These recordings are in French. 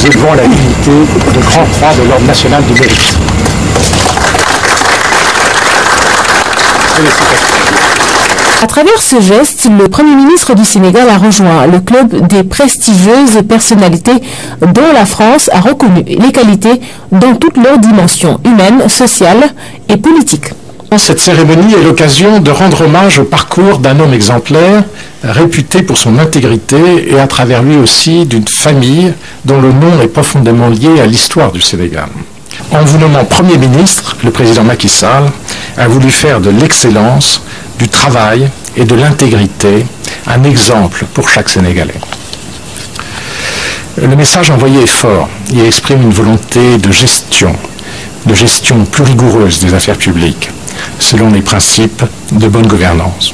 élevons la dignité de Grand Croix de l'Ordre national du mérite. À travers ce geste, le Premier ministre du Sénégal a rejoint le club des prestigieuses personnalités dont la France a reconnu les qualités dans toutes leurs dimensions humaines, sociales et politiques. Cette cérémonie est l'occasion de rendre hommage au parcours d'un homme exemplaire, réputé pour son intégrité et à travers lui aussi d'une famille dont le nom est profondément lié à l'histoire du Sénégal. En vous nommant Premier ministre, le président Macky Sall a voulu faire de l'excellence, du travail et de l'intégrité un exemple pour chaque Sénégalais. Le message envoyé est fort et exprime une volonté de gestion plus rigoureuse des affaires publiques, selon les principes de bonne gouvernance.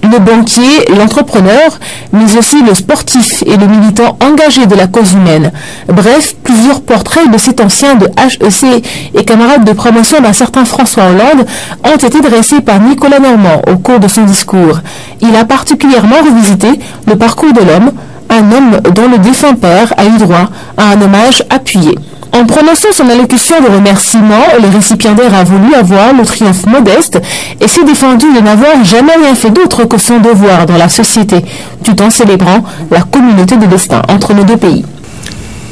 Le banquier, l'entrepreneur, mais aussi le sportif et le militant engagé de la cause humaine. Bref, plusieurs portraits de cet ancien de HEC et camarade de promotion d'un certain François Hollande ont été dressés par Nicolas Normand au cours de son discours. Il a particulièrement revisité le parcours de l'homme, un homme dont le défunt père a eu droit à un hommage appuyé. En prononçant son allocution de remerciement, le récipiendaire a voulu avoir le triomphe modeste et s'est défendu de n'avoir jamais rien fait d'autre que son devoir dans la société, tout en célébrant la communauté de destin entre nos deux pays.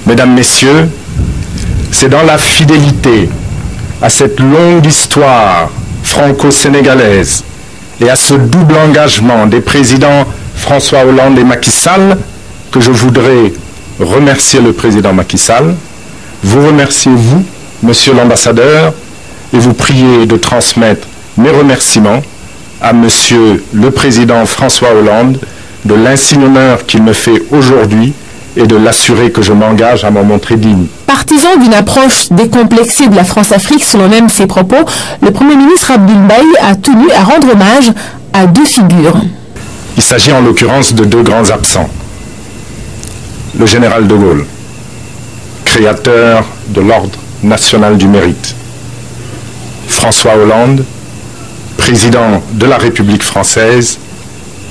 Mesdames, Messieurs, c'est dans la fidélité à cette longue histoire franco-sénégalaise et à ce double engagement des présidents François Hollande et Macky Sall que je voudrais remercier le président Macky Sall, vous remercier vous, Monsieur l'ambassadeur, et vous prier de transmettre mes remerciements à Monsieur le Président François Hollande de l'insigne honneur qu'il me fait aujourd'hui et de l'assurer que je m'engage à m'en montrer digne. Partisan d'une approche décomplexée de la France-Afrique, selon même ses propos, le Premier ministre Abdoul Mbaye a tenu à rendre hommage à deux figures. Il s'agit en l'occurrence de deux grands absents. Le général de Gaulle, créateur de l'Ordre national du mérite. François Hollande, président de la République française,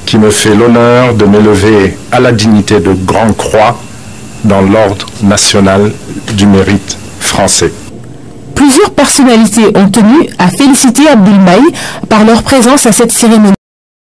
qui me fait l'honneur de m'élever à la dignité de Grand Croix dans l'Ordre national du mérite français. Plusieurs personnalités ont tenu à féliciter Abdoul Mbaye par leur présence à cette cérémonie.